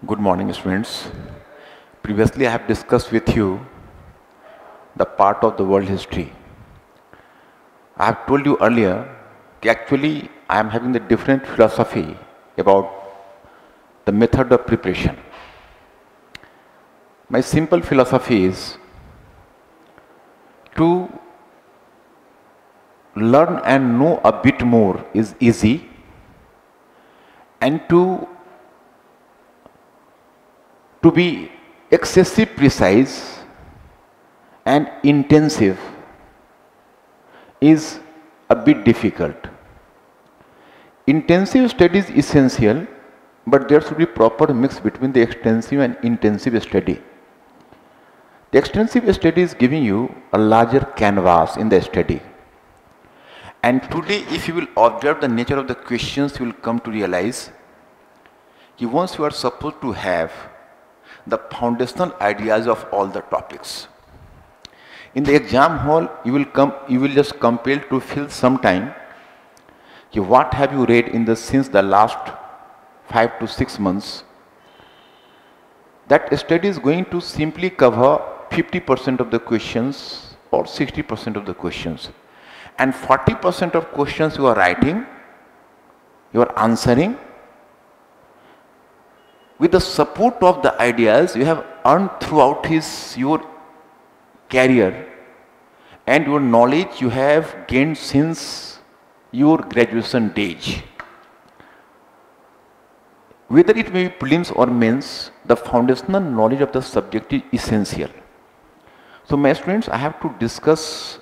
Good morning, students. Previously, I have discussed with you the part of the world history. I have told you earlier that actually I am having the different philosophy about the method of preparation. My simple philosophy is to learn and know a bit more is easy, and to be excessive precise and intensive is a bit difficult. Intensive study is essential, but there should be proper mix between the extensive and intensive study. The extensive study is giving you a larger canvas in the study. And today, if you will observe the nature of the questions, you will come to realize that once you are supposed to have the foundational ideas of all the topics. In the exam hall, you will just compelled to fill some time. What have you read since the last 5 to 6 months? That study is going to simply cover 50% of the questions or 60% of the questions. And 40% of questions you are writing, you are answering with the support of the ideas you have earned throughout your career and your knowledge you have gained since your graduation days. Whether it may be prelims or mains, the foundational knowledge of the subject is essential. So my students, I have to discuss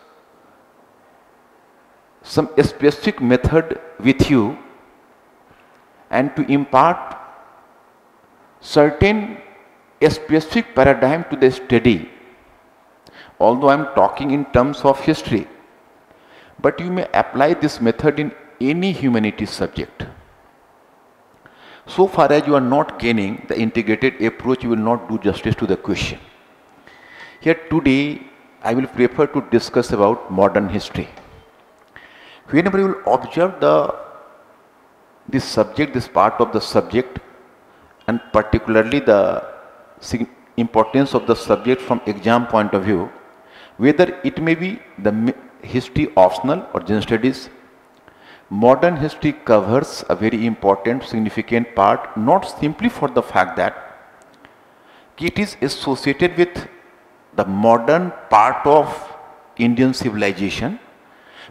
some specific method with you and to impart certain specific paradigm to the study. Although I am talking in terms of history, but you may apply this method in any humanities subject. So far as you are not gaining the integrated approach, you will not do justice to the question. Here today, I will prefer to discuss about modern history. Whenever you will observe this part of the subject, and particularly the importance of the subject from exam point of view, whether it may be the history optional or general studies, modern history covers a very important, significant part, not simply for the fact that it is associated with the modern part of Indian civilization,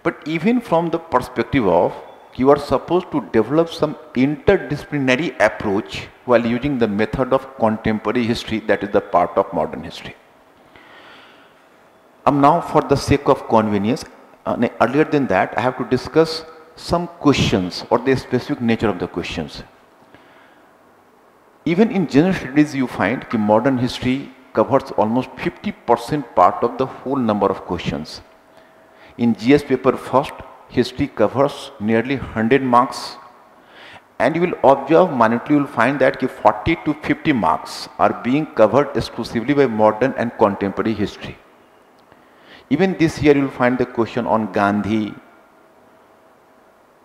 but even from the perspective of you are supposed to develop some interdisciplinary approach while using the method of contemporary history, that is the part of modern history. Now, for the sake of convenience, earlier than that, I have to discuss some questions or the specific nature of the questions. Even in general studies, you find that modern history covers almost 50% part of the whole number of questions. In GS paper first, history covers nearly 100 marks, and you will observe minutely, you will find that 40 to 50 marks are being covered exclusively by modern and contemporary history. Even this year you will find the question on Gandhi,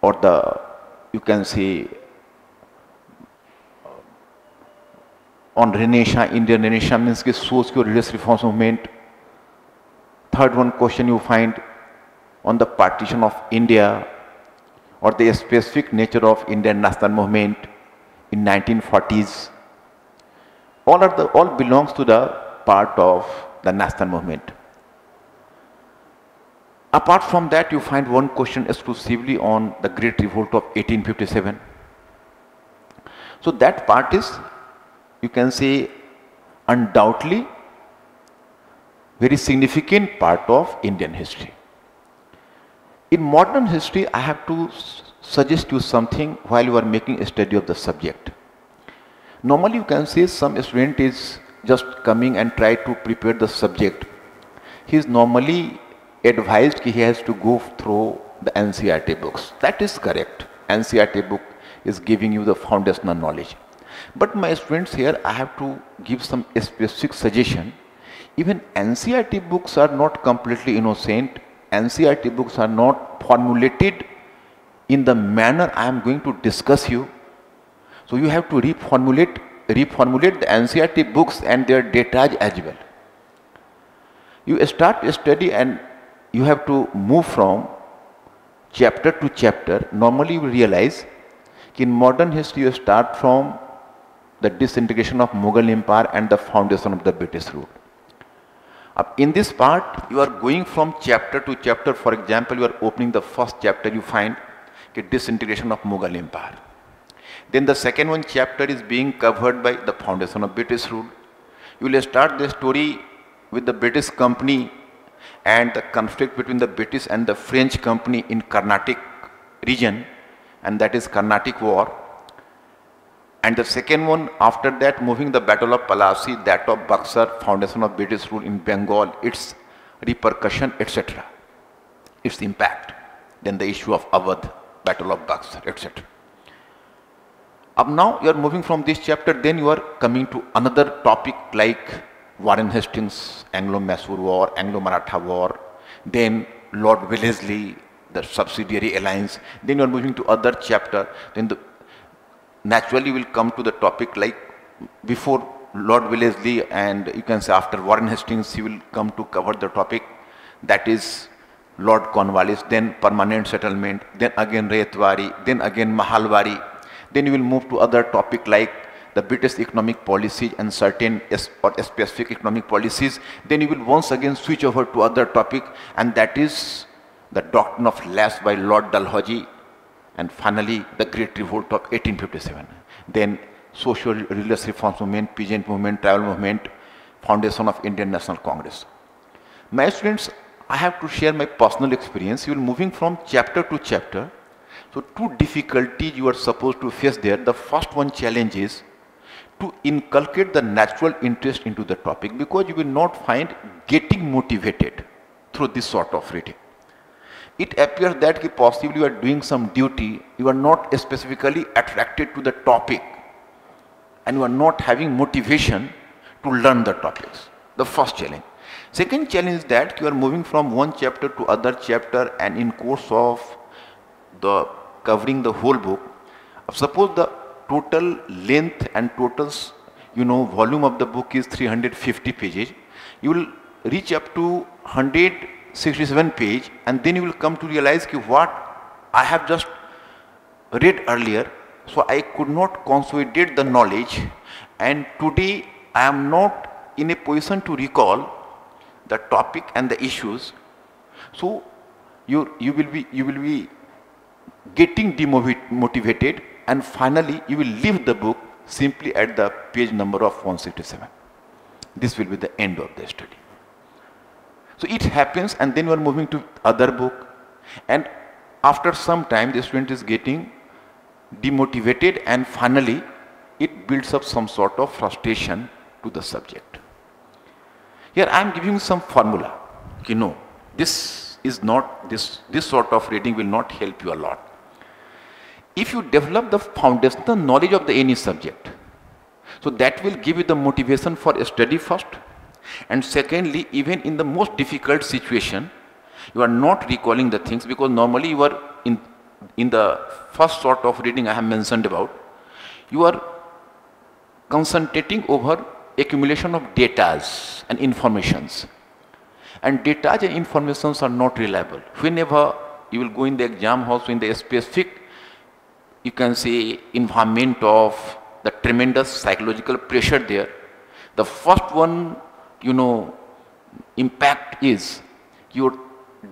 or you can say on Renaissance, Indian Renaissance means the socio-religious reforms movement. Third one question you find on the partition of India or the specific nature of Indian national movement in 1940s. All belongs to the part of the national movement. Apart from that, you find one question exclusively on the Great Revolt of 1857. So that part is, you can say, undoubtedly very significant part of Indian history. In modern history, I have to suggest you something while you are making a study of the subject. Normally, you can say some student is just coming and try to prepare the subject. He is normally advised he has to go through the NCERT books. That is correct. NCERT book is giving you the foundational knowledge. But my students, here I have to give some specific suggestion. Even NCERT books are not completely innocent. NCERT books are not formulated in the manner I am going to discuss you. So you have to reformulate reformulate the NCERT books and their data as well. You start a study and you have to move from chapter to chapter. Normally you will realize in modern history you start from the disintegration of Mughal Empire and the foundation of the British rule. In this part you are going from chapter to chapter. For example, you are opening the first chapter, you find the disintegration of Mughal Empire. Then the second one chapter is being covered by the foundation of British rule. You will start the story with the British company and the conflict between the British and the French company in Carnatic region, and that is Carnatic War. And the second one after that, moving the Battle of Plassey, that of Buxar, foundation of British rule in Bengal, its repercussion, etc., its impact. Then the issue of Awadh, Battle of Buxar, etc. Up now you are moving from this chapter, then you are coming to another topic like Warren Hastings, Anglo-Mysore War, Anglo-Maratha War, then Lord Wellesley, the subsidiary alliance. Then you are moving to other chapter. Then naturally will come to the topic like before Lord Wellesley, and you can say after Warren Hastings, he will come to cover the topic that is Lord Cornwallis, then permanent settlement, then again Rayatwari, then again Mahalwari. Then you will move to other topic like the British economic policies and certain or specific economic policies. Then you will once again switch over to other topic, and that is the doctrine of lapse by Lord Dalhousie, and finally the Great Revolt of 1857. Then social religious reforms movement, peasant movement, tribal movement, foundation of Indian National Congress. My students, I have to share my personal experience. You will moving from chapter to chapter. So two difficulties you are supposed to face there. The first one challenge is to inculcate the natural interest into the topic, because you will not find getting motivated through this sort of reading. It appears that possibly you are doing some duty, you are not specifically attracted to the topic, and you are not having motivation to learn the topics. The first challenge. Second challenge is that you are moving from one chapter to other chapter, and in course of the covering the whole book, suppose the total length and total volume of the book is 350 pages, you will reach up to 167 page, and then you will come to realize what I have just read earlier, so I could not consolidate the knowledge, and today I am not in a position to recall the topic and the issues. So you will be getting demotivated, and finally you will leave the book simply at the page number of 167. This will be the end of the study. So it happens, and then you are moving to other book, and after some time the student is getting demotivated, and finally it builds up some sort of frustration to the subject. Here I am giving some formula. This is not this sort of reading will not help you a lot. If you develop the foundational knowledge of any subject, so that will give you the motivation for a study first, and secondly, even in the most difficult situation, you are not recalling the things, because normally you are in the first sort of reading I have mentioned about, you are concentrating over accumulation of datas and informations, and data and informations are not reliable. Whenever you will go in the exam hall, so in the specific, you can say, environment of the tremendous psychological pressure there, the first one impact is your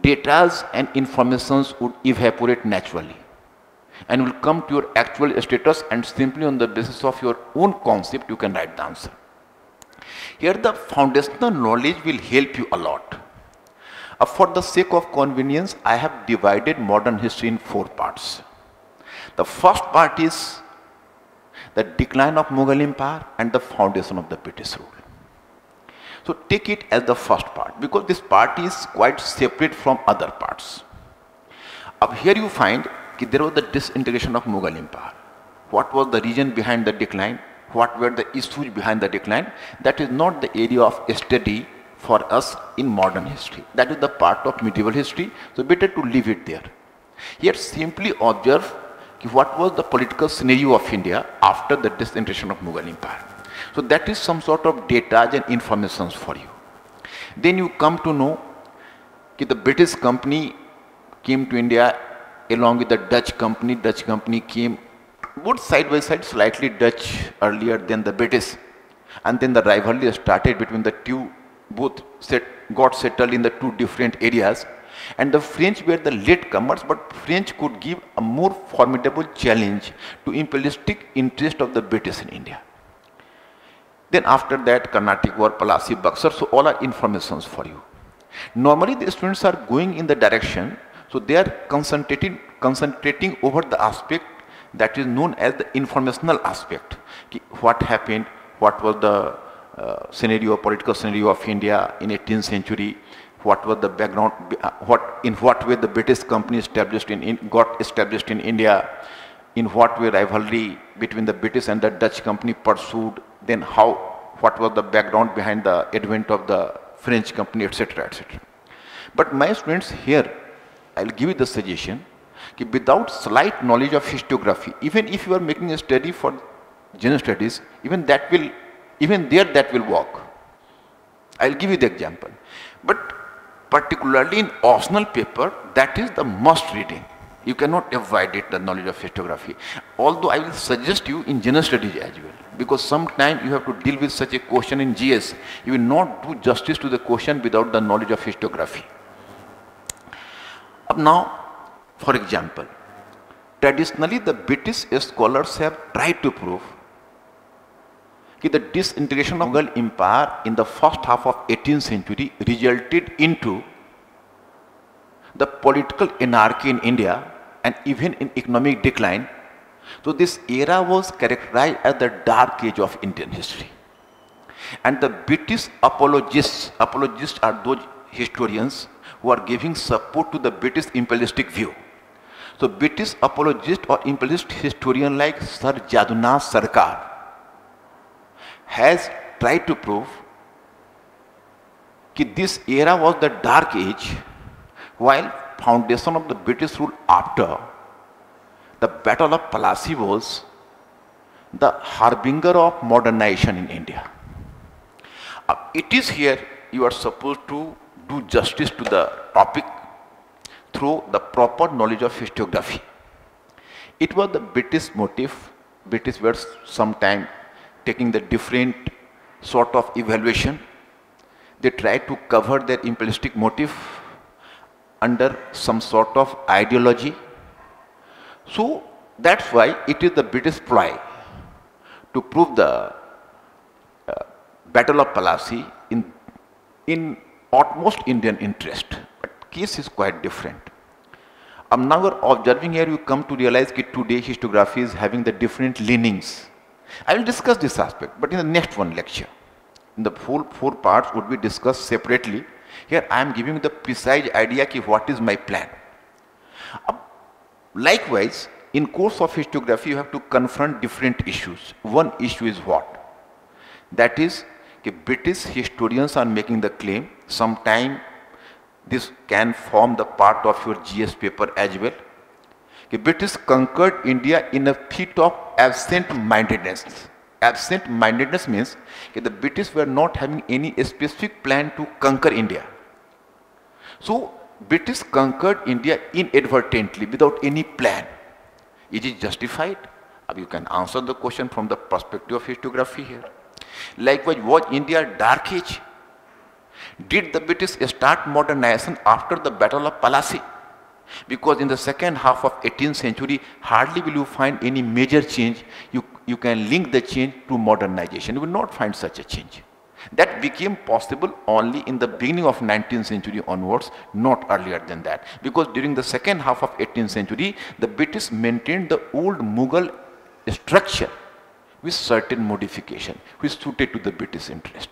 datas and informations would evaporate naturally, and will come to your actual status, and simply on the basis of your own concept you can write the answer. Here the foundational knowledge will help you a lot. For the sake of convenience, I have divided modern history in 4 parts. The first part is the decline of Mughal Empire and the foundation of the British rule. So take it as the first part, because this part is quite separate from other parts. Up here you find there was the disintegration of Mughal Empire. What was the reason behind the decline? What were the issues behind the decline? That is not the area of study for us in modern history. That is the part of medieval history, so better to leave it there. Here simply observe what was the political scenario of India after the disintegration of Mughal Empire. So that is some sort of data and informations for you. Then you come to know that the British company came to India along with the Dutch company. Dutch company came both side by side, slightly Dutch earlier than the British. And then the rivalry started between the two, both got settled in the two different areas. And the French were the latecomers, but French could give a more formidable challenge to imperialistic interest of the British in India. Then after that, Carnatic War, Palasi, Buxar, so all are informations for you. Normally the students are going in the direction, so they are concentrating over the aspect that is known as the informational aspect. What happened, what was the political scenario of India in 18th century, what was the background, in what way the British company got established in India, in what way rivalry between the British and the Dutch company pursued, then what was the background behind the advent of the French company, etc., etc. But my students, here I will give you the suggestion that without slight knowledge of historiography, even if you are making a study for general studies, even that will work. I will give you the example. But particularly in optional paper, that is the must reading. You cannot avoid it, the knowledge of historiography. Although I will suggest you in general studies as well, because sometimes you have to deal with such a question in GS. You will not do justice to the question without the knowledge of historiography. Now, for example, traditionally the British scholars have tried to prove that the disintegration of Mughal Empire in the first half of 18th century resulted into the political anarchy in India and even in economic decline. So this era was characterized as the dark age of Indian history. And the British apologists are those historians who are giving support to the British imperialistic view. So British apologist or imperialist historian like Sir Jadunath Sarkar has tried to prove that this era was the dark age, while foundation of the British rule after the Battle of Plassey was the harbinger of modernization in India. It is here you are supposed to do justice to the topic through the proper knowledge of historiography. It was the British motive. British were sometime taking the different sort of evaluation. They tried to cover their imperialistic motive under some sort of ideology. So that's why it is the British ploy to prove the Battle of Plassey in utmost Indian interest. But case is quite different. Now we are observing here, you come to realize that today historiography is having the different leanings. I will discuss this aspect, but in the next one lecture. In the full 4 parts would be discussed separately. Here I am giving you the precise idea of what is my plan. Likewise, in course of historiography, you have to confront different issues. One issue is what? That is, British historians are making the claim, sometime this can form the part of your GS paper as well. British conquered India in a feat of absent-mindedness. Absent-mindedness means the British were not having any specific plan to conquer India. So, British conquered India inadvertently without any plan. Is it justified? You can answer the question from the perspective of historiography here. Likewise, was India a dark age? Did the British start modernization after the Battle of Plassey? Because in the second half of 18th century, hardly will you find any major change. You can link the change to modernization. You will not find such a change. That became possible only in the beginning of 19th century onwards, not earlier than that. Because during the second half of 18th century, the British maintained the old Mughal structure with certain modification, which suited to the British interest.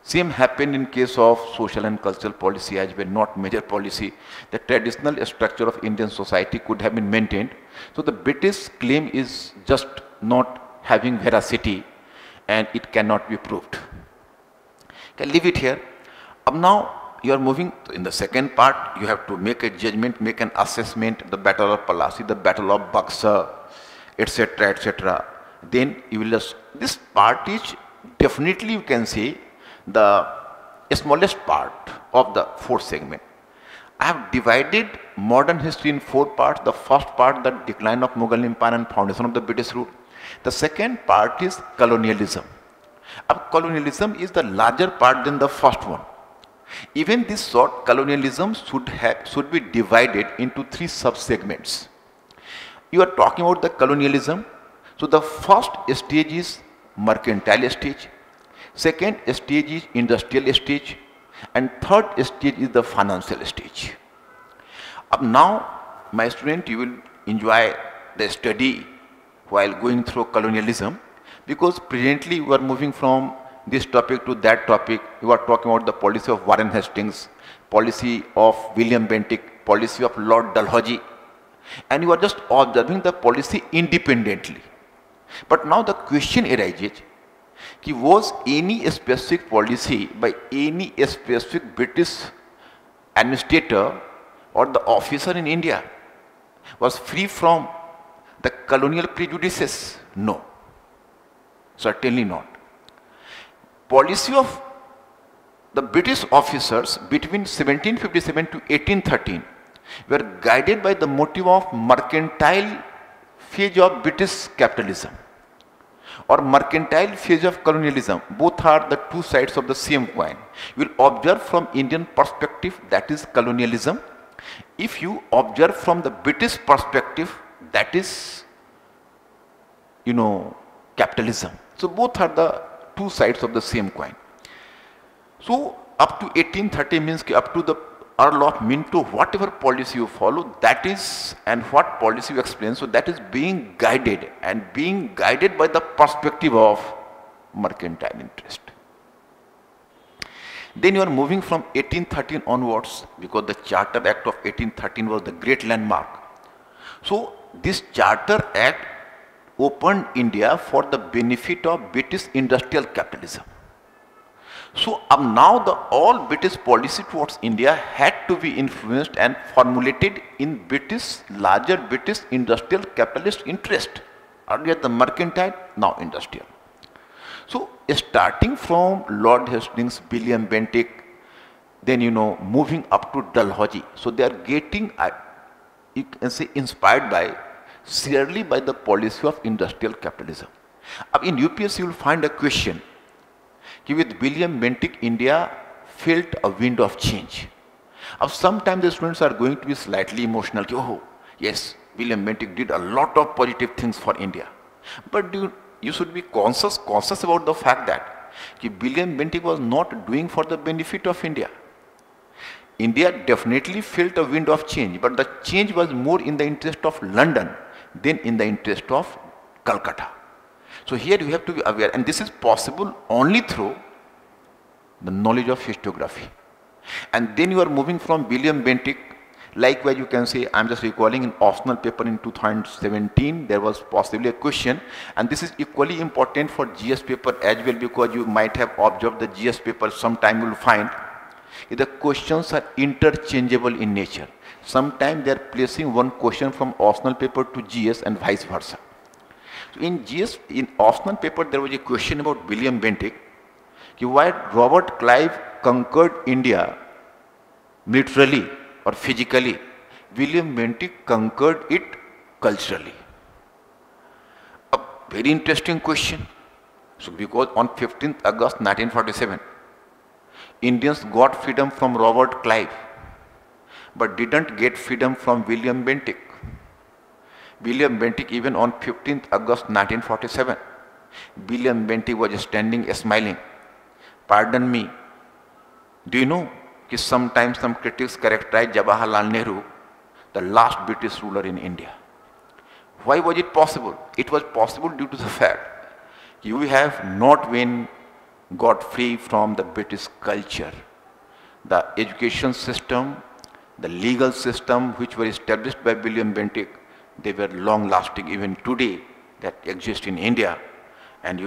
Same happened in case of social and cultural policy as well, not major policy. The traditional structure of Indian society could have been maintained. So the British claim is just not having veracity and it cannot be proved. Can leave it here. Now you are moving in the second part. You have to make a judgment, make an assessment, the battle of Palasi, the battle of Buxar, etc., etc. Then you will just, this part is definitely, you can say, the smallest part of the fourth segment. I have divided modern history in four parts. The first part, the decline of Mughal Empire and foundation of the British rule. The second part is colonialism. Colonialism is the larger part than the first one. Even this short colonialism should be divided into three sub-segments. You are talking about the colonialism. So the first stage is mercantile stage. Second stage is industrial stage. And third stage is the financial stage. Now, my student, you will enjoy the study while going through colonialism, because presently we are moving from this topic to that topic. You are talking about the policy of Warren Hastings, policy of William Bentinck, policy of Lord Dalhousie, and you are just observing the policy independently. But now the question arises, was any specific policy by any specific British administrator or the officer in India was free from the colonial prejudices? No, certainly not. Policy of the British officers between 1757 to 1813 were guided by the motive of mercantile phase of British capitalism or mercantile phase of colonialism. Both are the two sides of the same coin. You will observe from Indian perspective, that is colonialism. If you observe from the British perspective, that is, capitalism. So both are the two sides of the same coin. So up to 1830 means up to the Earl of Minto, whatever policy you follow, that is, and what policy you explain, so that is being guided, and being guided by the perspective of mercantile interest. Then you are moving from 1813 onwards, because the Charter Act of 1813 was the great landmark. So this Charter Act opened India for the benefit of British industrial capitalism. So now all British policy towards India had to be influenced and formulated in larger British industrial capitalist interest. Earlier the mercantile, now industrial. So starting from Lord Hastings, William Bentinck, then moving up to Dalhousie. So they are getting, you can say, inspired by, surely by the policy of industrial capitalism. In UPSC you will find a question, with William Bentinck, India felt a wind of change. Sometimes the students are going to be slightly emotional. Oh, yes, William Bentinck did a lot of positive things for India. But you should be conscious about the fact that William Bentinck was not doing for the benefit of India. India definitely felt a wind of change, but the change was more in the interest of London than in the interest of Calcutta. So here you have to be aware, and this is possible only through the knowledge of historiography. And then you are moving from William Bentinck. Likewise, you can say, I am just recalling in optional paper in 2017, there was possibly a question, and this is equally important for GS paper as well, because you might have observed the GS paper. Sometime you will find the questions are interchangeable in nature. Sometimes they are placing one question from optional paper to GS and vice versa. So in GS, in optional paper, there was a question about William Bentinck, why Robert Clive conquered India militarily or physically. William Bentinck conquered it culturally. A very interesting question. So because on 15th August 1947, Indians got freedom from Robert Clive, but didn't get freedom from William Bentinck. William Bentinck, even on 15th August 1947, William Bentinck was standing smiling. Pardon me, do you know that sometimes some critics characterize Jawaharlal Nehru the last British ruler in India? Why was it possible? It was possible due to the fact we have not got free from the British culture. The education system, the legal system which were established by William Bentinck, they were long lasting even today that exist in India. And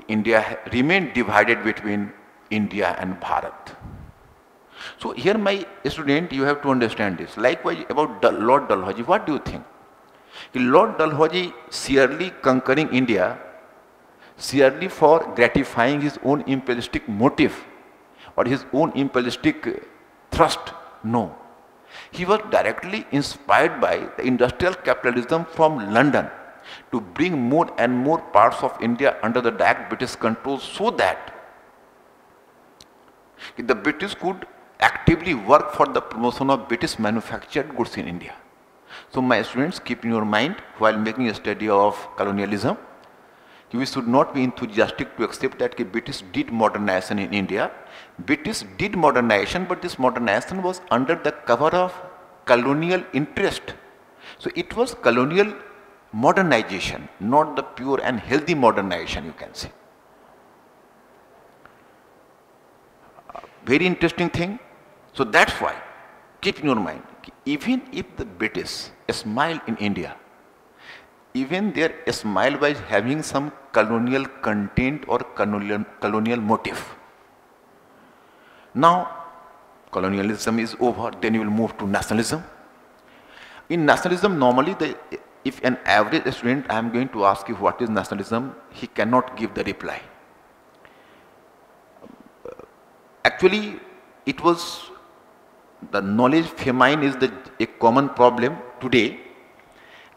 India remained divided between India and Bharat. So here my student, you have to understand this. Likewise about Lord Dalhousie, what do you think? Lord Dalhousie sheerly conquering India, sheerly for gratifying his own imperialistic motive or his own imperialistic thrust? No. He was directly inspired by the industrial capitalism from London to bring more and more parts of India under the direct British control so that the British could actively work for the promotion of British manufactured goods in India. So my students, keep in your mind while making a study of colonialism, we should not be enthusiastic to accept that British did modernization in India. British did modernization, but this modernization was under the cover of colonial interest. So it was colonial modernization, not the pure and healthy modernization, you can say. Very interesting thing. So that's why, keep in your mind, even if the British smile in India, even their smile was having some colonial content or colonial motive. Now, colonialism is over, then you will move to nationalism. In nationalism, normally, if an average student, I am going to ask you what is nationalism, he cannot give the reply. Actually, it was the knowledge famine is a common problem today.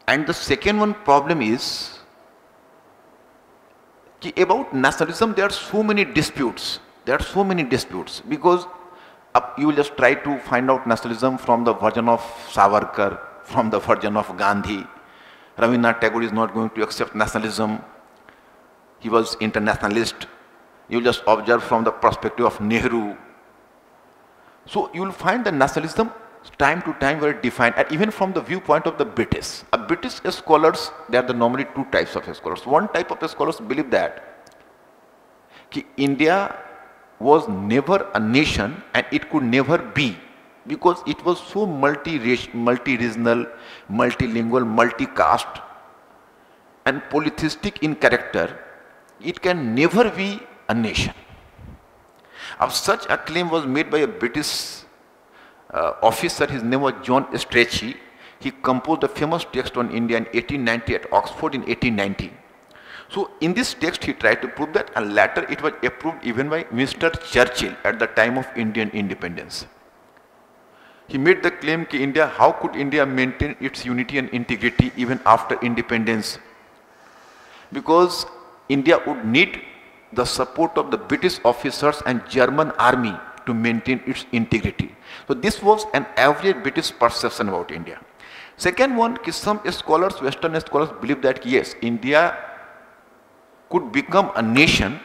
And the second one problem is about nationalism, there are so many disputes. There are so many disputes because you will just try to find out nationalism from the version of Savarkar, from the version of Gandhi. Rabindranath Tagore is not going to accept nationalism. He was internationalist. You will just observe from the perspective of Nehru. So you will find the nationalism time to time were defined, and even from the viewpoint of the British. British scholars, there are normally two types of scholars. One type of scholars believe that India was never a nation and it could never be because it was so multi-regional, multilingual, multi-caste and polytheistic in character, it can never be a nation. Such a claim was made by a British officer. His name was John Strachey. He composed a famous text on India in 1890 at Oxford in 1890. So in this text he tried to prove that, and later it was approved even by Mr. Churchill at the time of Indian independence. He made the claim that India, how could India maintain its unity and integrity even after independence? Because India would need the support of the British officers and German army to maintain its integrity. So this was an average British perception about India. Second one, some scholars, Western scholars believe that yes, India could become a nation,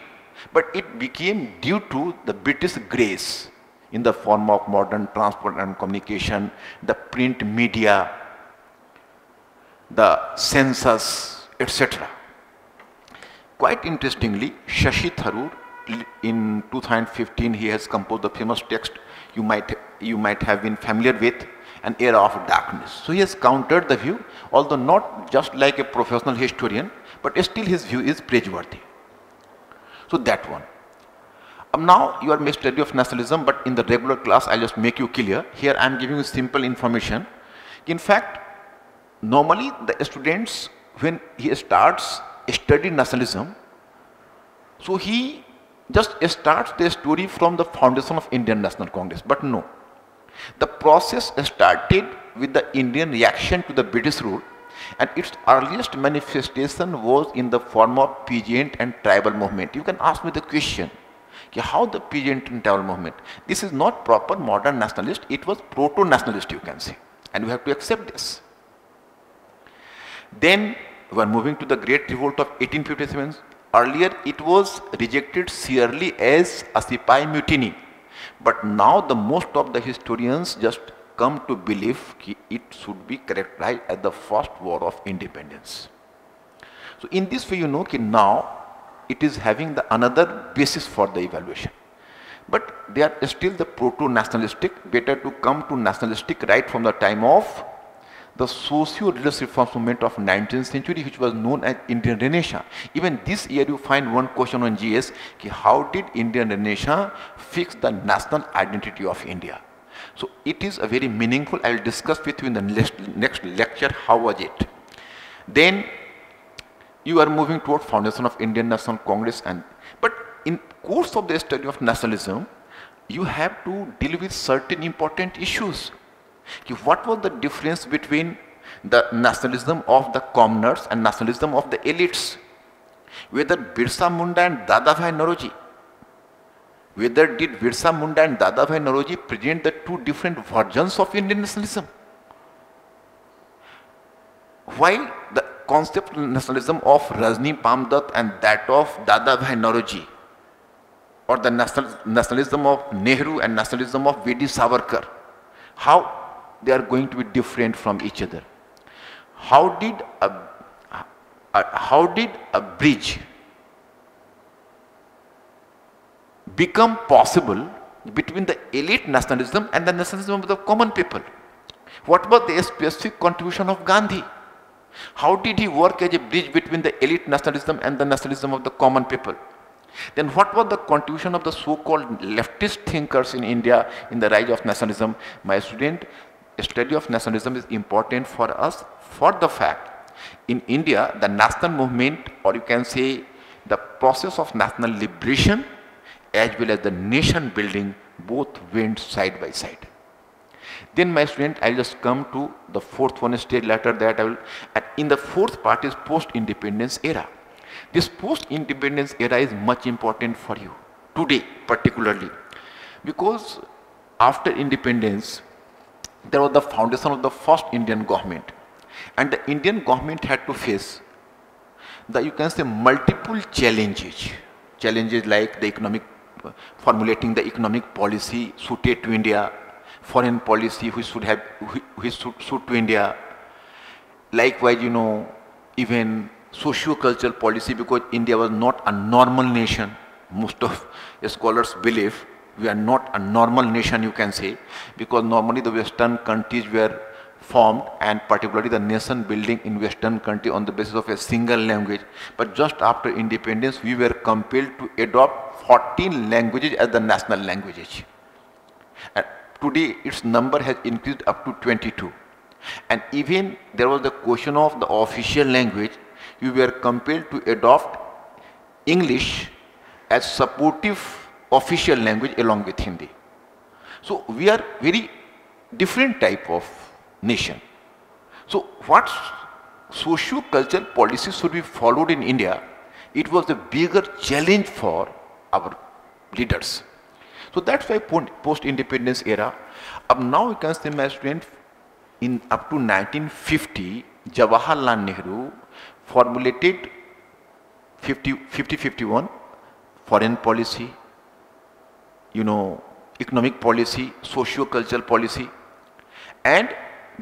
but it became due to the British grace in the form of modern transport and communication, the print media, the census, etc. Quite interestingly, Shashi Tharoor, in 2015, he has composed the famous text you might have been familiar with, An Era of Darkness. So he has countered the view, although not just like a professional historian, but still his view is praiseworthy. So that one. Now you are making study of nationalism, but in the regular class I'll just make you clear. Here I am giving you simple information. In fact, normally the students, when he starts studying nationalism, so he just starts the story from the foundation of Indian National Congress, but no. The process started with the Indian reaction to the British rule, and its earliest manifestation was in the form of peasant and tribal movement. You can ask me the question, how the peasant and tribal movement? This is not proper modern nationalist, it was proto-nationalist, you can say, and we have to accept this. Then we are moving to the Great Revolt of 1857. Earlier it was rejected sheerly as a Sipahi mutiny, but now the most of the historians just come to believe it should be characterized as the first war of independence. So in this way you know now it is having the another basis for the evaluation. But they are still the proto-nationalistic, better to come to nationalistic right from the time of the socio-religious reform movement of 19th century, which was known as Indian Renaissance. Even this year you find one question on GS, how did Indian Renaissance fix the national identity of India? So it is a very meaningful. I will discuss with you in the next lecture how was it. Then you are moving toward foundation of Indian National Congress, but in course of the study of nationalism, you have to deal with certain important issues. What was the difference between the nationalism of the commoners and nationalism of the elites? Whether Birsa Munda and Dadabhai Naoroji, whether did Birsa Munda and Dadabhai Naoroji present the two different versions of Indian nationalism? While the concept of nationalism of Rajni Pamdat and that of Dadabhai Naoroji, or the nationalism of Nehru and nationalism of V.D. Savarkar, how they are going to be different from each other? How did a bridge become possible between the elite nationalism and the nationalism of the common people? What was the specific contribution of Gandhi? How did he work as a bridge between the elite nationalism and the nationalism of the common people? Then what was the contribution of the so-called leftist thinkers in India in the rise of nationalism? My student, study of nationalism is important for us for the fact in India the national movement, or you can say the process of national liberation as well as the nation building, both went side by side. Then my student, I will just come to the fourth one stage later that I will, and in the fourth part is post-independence era. This post-independence era is much important for you today particularly, because after independence there was the foundation of the first Indian government, and the Indian government had to face the, you can say, multiple challenges like the economic, formulating the economic policy suited to India, foreign policy which should suit to India, likewise, you know, even socio-cultural policy, because India was not a normal nation. Most of scholars believe we are not a normal nation, you can say, because normally the Western countries were formed, and particularly the nation building in Western country on the basis of a single language. But just after independence, we were compelled to adopt 14 languages as the national languages. And today its number has increased up to 22. And even there was the question of the official language. We were compelled to adopt English as supportive official language along with Hindi. So we are very different type of nation. So what socio-cultural policies should be followed in India? It was a bigger challenge for our leaders. So that's why post-independence era. Up now you can say, my student, in up to 1950, Jawaharlal Nehru formulated 50-51 foreign policy, you know, economic policy, socio-cultural policy, and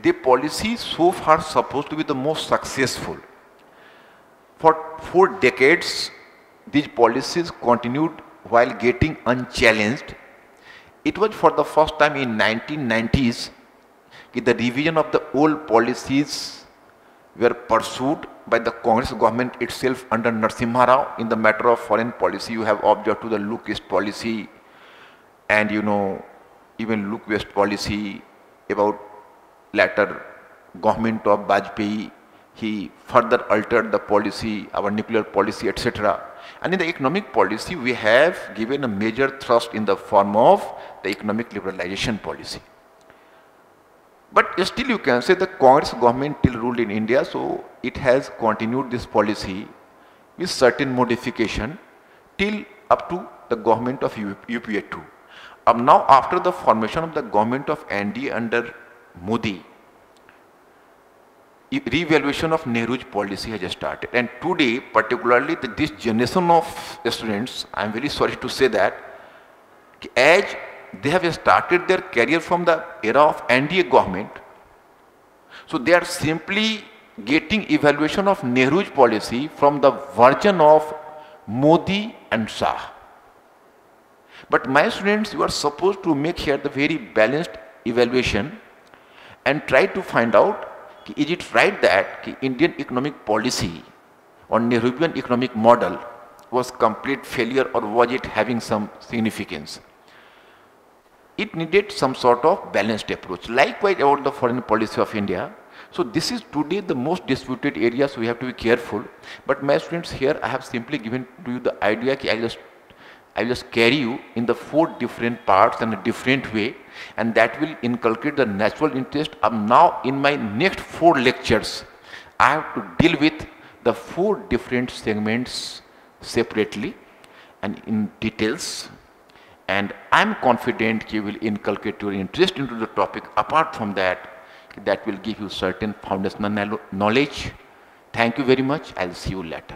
the policy so far supposed to be the most successful. For 4 decades, these policies continued while getting unchallenged. It was for the first time in 1990s that the revision of the old policies were pursued by the Congress government itself under Narasimha Rao. In the matter of foreign policy, you have observed to the look east policy, and you know, even look west policy about latter government of Vajpayee. He further altered the policy, our nuclear policy, etc. And in the economic policy, we have given a major thrust in the form of the economic liberalization policy. But still you can say the Congress government till ruled in India, so it has continued this policy with certain modification till up to the government of UPA 2. Now after the formation of the government of NDA under Modi, re-evaluation of Nehru's policy has started, and today particularly this generation of students, I am very sorry to say that, as they have started their career from the era of NDA government, so they are simply getting evaluation of Nehru's policy from the version of Modi and Shah. But my students, you are supposed to make here the very balanced evaluation and try to find out, is it right that Indian economic policy or Nehruvian economic model was complete failure, or was it having some significance? it needed some sort of balanced approach. Likewise about the foreign policy of India. So this is today the most disputed area, so we have to be careful. But my students, here I have simply given to you the idea that I will just carry you in the 4 different parts in a different way, and that will inculcate the natural interest. Now in my next 4 lectures, I have to deal with the 4 different segments separately and in details, and I am confident you will inculcate your interest into the topic. Apart from that, that will give you certain foundational knowledge. Thank you very much. I will see you later.